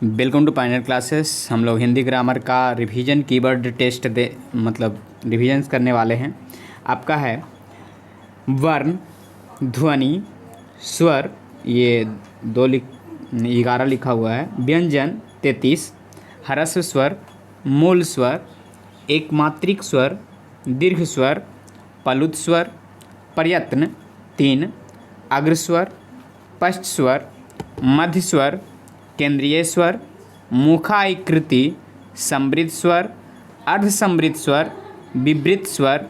Welcome to Pioneer classes. हम लोग Hindi grammar का रिवीजन कीवर्ड टेस्ट रिवीजन्स करने वाले हैं। आपका है वर्ण, ध्वनि, स्वर, ये 11 लिखा हुआ है, व्यंजन 33, ह्रस्व स्वर, मूल स्वर, एकमात्रिक स्वर, दीर्घ स्वर, पलुत स्वर, प्रयत्न 3, अग्रस्वर, पश्च स्वर, मध्य स्वर, केंद्रीय स्वर, मुखाकृति, समृद्ध स्वर, अर्धसमृद्ध स्वर, विवृत स्वर,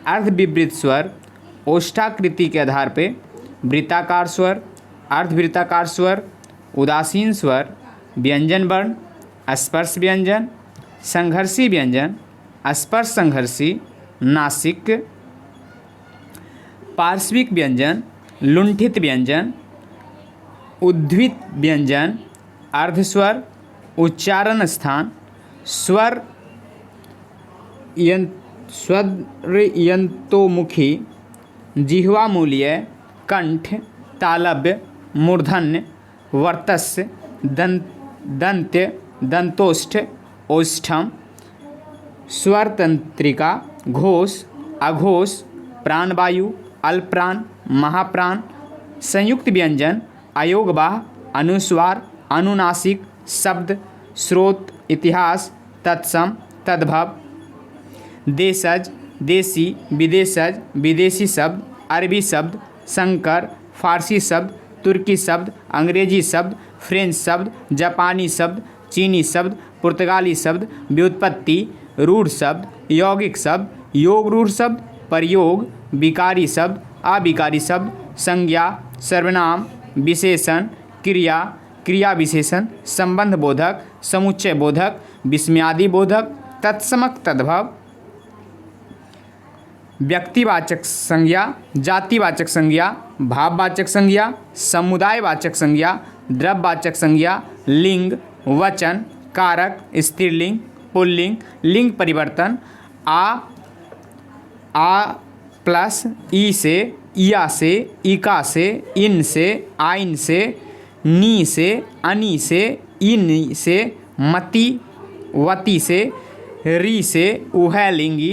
अर्धविवृत स्वर, ओष्ठाकृति के आधार पे वृत्ताकार स्वर, अर्धवृत्ताकार स्वर, उदासीन स्वर, व्यंजन वर्ण, स्पर्श व्यंजन, संघर्षी व्यंजन, स्पर्श संघर्षी, नासिक, पार्श्विक व्यंजन, लुंठित व्यंजन, उद्धित व्यंजन, अर्धस्वर, उच्चारण स्थान, स्वर यंतोमुखी, जिह्वामूलीय, कंठ, तालव्य, मूर्धन्य, वर्तस्य, दंत्य, दंतोष्ठ, ओष्ठम, स्वरतंत्रिका, घोष, अघोष, प्राणवायु, अल्पप्राण, महाप्राण, संयुक्त व्यंजन, अयोगवाह, अनुस्वार, अनुनासिक, शब्द, स्रोत, इतिहास, तत्सम, तद्भव, देशज, देसी, विदेशज, विदेशी शब्द, अरबी शब्द, संकर, फारसी शब्द, तुर्की शब्द, अंग्रेजी शब्द, फ्रेंच शब्द, जापानी शब्द, चीनी शब्द, पुर्तगाली शब्द, व्युत्पत्ति, रूढ़ शब्द, यौगिक शब्द, योग रूढ़ शब्द, प्रयोग, विकारी शब्द, अविकारी शब्द, संज्ञा, सर्वनाम, विशेषण, क्रिया, क्रिया विशेषण, संबंध बोधक, समुच्चय बोधक, विस्मयादि बोधक, तत्समक, तद्भव, व्यक्तिवाचक संज्ञा, जातिवाचक संज्ञा, भाववाचक संज्ञा, समुदायवाचक संज्ञा, द्रव्यवाचक संज्ञा, लिंग, वचन, कारक, स्त्रीलिंग, पुल्लिंग, लिंग परिवर्तन, आ प्लस ई से, या से, इका से, इन से, आइन से, नी से, अनि से, इन से, मति, वति से, री से, उभयलिंगी,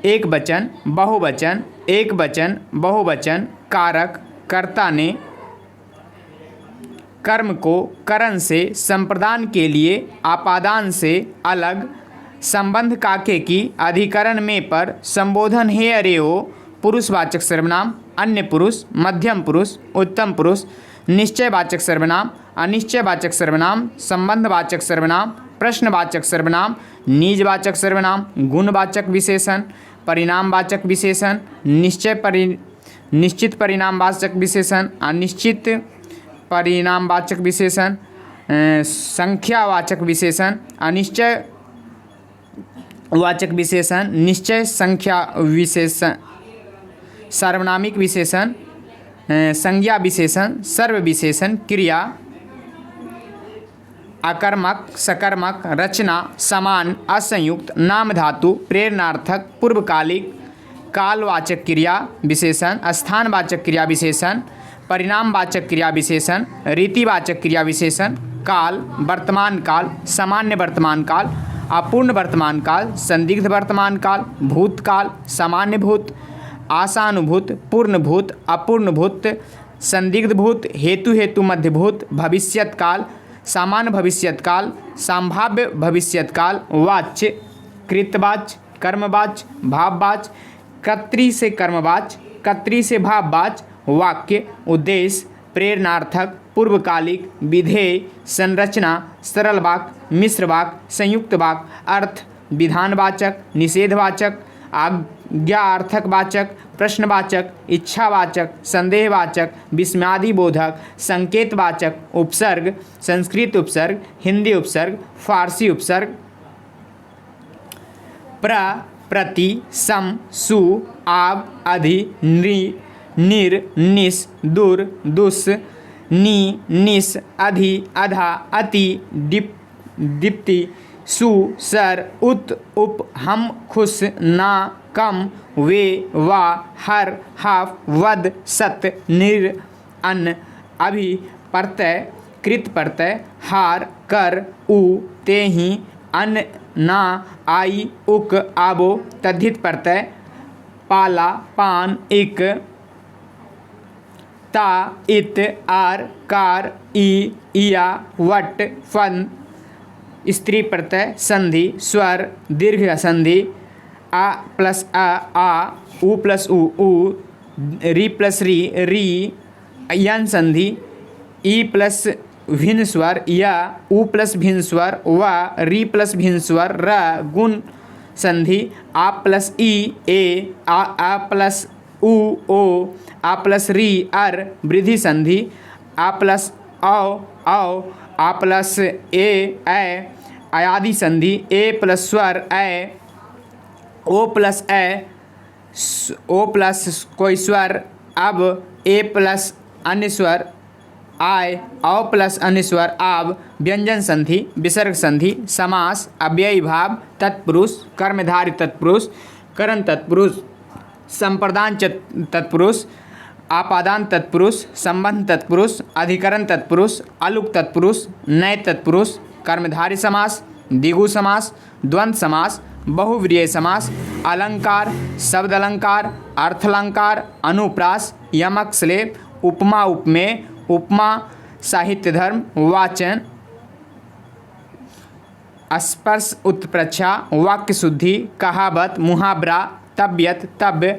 एक वचन, बहुवचन, एक वचन, बहुवचन, कारक, कर्ता ने कर्म को करण से संप्रदान के लिए आपादान से अलग, संबंध काके की अधिकरण में पर, संबोधन हे अरे ओ, पुरुषवाचक सर्वनाम, अन्य पुरुष, मध्यम पुरुष, उत्तम पुरुष, निश्चयवाचक सर्वनाम, अनिश्चयवाचक सर्वनाम, संबंधवाचक सर्वनाम, प्रश्नवाचक सर्वनाम, निजवाचक सर्वनाम, गुणवाचक विशेषण, परिणामवाचक विशेषण, निश्चित परिणामवाचक विशेषण, अनिश्चित परिणामवाचक विशेषण, संख्यावाचक विशेषण, अनिश्चय वाचक विशेषण, निश्चय संख्या विशेषण, सार्वनामिक विशेषण, संज्ञा विशेषण, सर्व विशेषण, क्रिया, अकर्मक, सकर्मक, रचना, समान, असंयुक्त, नाम धातु, प्रेरणार्थक, पूर्वकालिक, कालवाचक क्रिया विशेषण, स्थानवाचक क्रिया विशेषण, परिणामवाचक क्रिया विशेषण, रीतिवाचक क्रिया विशेषण, काल, वर्तमान काल, सामान्य वर्तमान काल, अपूर्ण वर्तमान काल, संदिग्ध वर्तमान काल, भूतकाल, सामान्य भूत, आशानुभूत, पूर्णभूत, अपूर्णभूत, संदिग्ध भूत, हेतु मध्यभूत, भविष्यत काल, सामान्य भविष्यत काल, संभाव्य भविष्यत काल, वाच्य, कृतवाच्य, कर्मवाच्य, भाववाच्य, कर्तृ से कर्मवाच्य, कर्तृ से भाववाच्य, वाक्य, उद्देश्य, प्रेरणार्थक, पूर्वकालिक, विधेय, संरचना, सरल वाक्य, मिश्र वाक्य, संयुक्त वाक्य, अर्थ, विधानवाचक, निषेधवाचक, आज्ञार्थक वाचक, प्रश्नवाचक, इच्छावाचक, संदेहवाचक, विस्मयादिबोधक, संकेतवाचक, उपसर्ग, संस्कृत उपसर्ग, हिंदी उपसर्ग, फारसी उपसर्ग, प्र, प्रति, सम, सु, आव, अधि, नृ, निर, निस, दुर, दुस, नी, निस, अधि, अधा, अति, दीप्ति, सु, सर, उत, उप, हम, खुश, ना, कम, वे, वा, हर, हाफ, वद, सत, निर, अन्न, अभि, प्रत्यय, कृत प्रत्यय हार कर उ ते ही अन ना आई उक आबो तद्धित प्रत्यय पाला पान इक ता इत आर कार ई इया वट फन स्त्री प्रत्यय संधि स्वर दीर्घ संधि आ प्लस आ उ प्लस उ री प्लस री यन संधि ई प्लस भिन्न स्वर या उ प्लस भिन्न स्वर व री प्लस भिन्न स्वर र गुण संधि आ प्लस ई ए आ प्लस उ ओ आ प्लस री अर वृद्धि संधि आ प्लस औ आ प्लस ए आदि संधि ए प्लस स्वर ओ प्लस ओ प्लस कोई स्वर अब ए प्लस अन्य स्वर आय औ प्लस अन्य स्वर आब व्यंजन संधि विसर्ग संधि समास अव्ययी भाव तत्पुरुष कर्मधारय तत्पुरुष करण तत्पुरुष संप्रदान तत्पुरुष आपादान तत्पुरुष संबंध तत्पुरुष अधिकरण तत्पुरुष अलुक तत्पुरुष नय तत्पुरुष कर्मधारय समास द्विगु समास द्वंद्व समास बहुव्रीहि समास अलंकार शब्द अलंकार अर्थालंकार अनुप्रास यमक श्लेष उपमा उपमेय उपमा साहित्य धर्म वाचन स्पर्श उत्प्रेक्षा वाक्य शुद्धि कहावत मुहावरा तबियत तब्य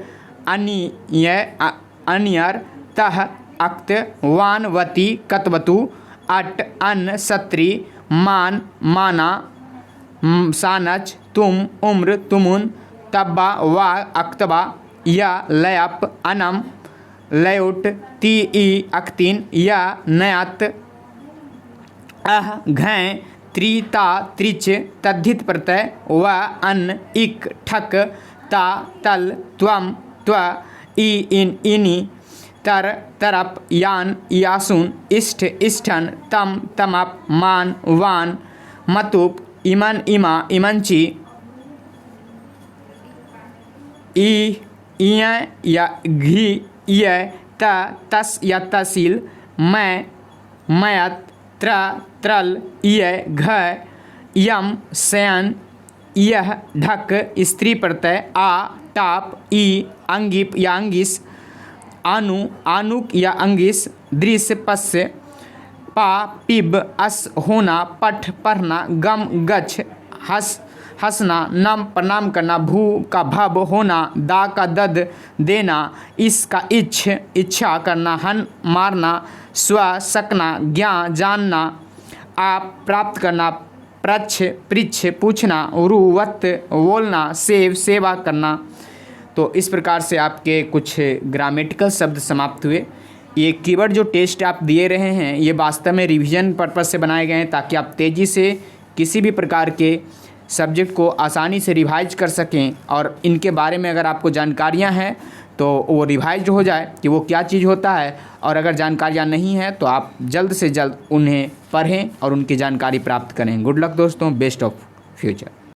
अनियर तह अक्त वान वती कतवतु अट अन्न सत्री मान माना सानच तुम उम्र तुमुन तब्बा वा अक्तबा या लयप अनम लयोट ती ई अक्तिन या नयात अह घै त्रिता त्रिच तद्धित प्रत्यय व अन इक ठक ता तल त्वम त्व ई इन इनि तर तरप यान यासुन इष्ट इष्ठन तम तमप मान वान मतुप इमन इमा इमंची ई इय या घी य त तस या तसील मैं मयत त्र त्रल इय घ यम शयन यह ढक स्त्री प्रत्यय आ टाप ई अंगिप या अंगिस आनु आनुक या अंगिस दृश्य पश्य पा पिब अस होना पठ पढ़ना गम गछ हस हंसना नम प्रणाम करना भू का भव होना दा का दद देना इस का इच्छा करना हन मारना स्व सकना ज्ञान जानना आप प्राप्त करना प्रच्छ पृच्छ पूछना रुवत बोलना सेव सेवा करना। तो इस प्रकार से आपके कुछ ग्रामेटिकल शब्द समाप्त हुए। ये कीवर्ड जो टेस्ट आप दिए रहे हैं ये वास्तव में रिवीजन पर्पज़ से बनाए गए हैं ताकि आप तेज़ी से किसी भी प्रकार के सब्जेक्ट को आसानी से रिवाइज कर सकें और इनके बारे में अगर आपको जानकारियां हैं तो वो रिवाइज हो जाए कि वो क्या चीज़ होता है, और अगर जानकारियां नहीं हैं तो आप जल्द से जल्द उन्हें पढ़ें और उनकी जानकारी प्राप्त करें। गुड लक दोस्तों, बेस्ट ऑफ फ्यूचर।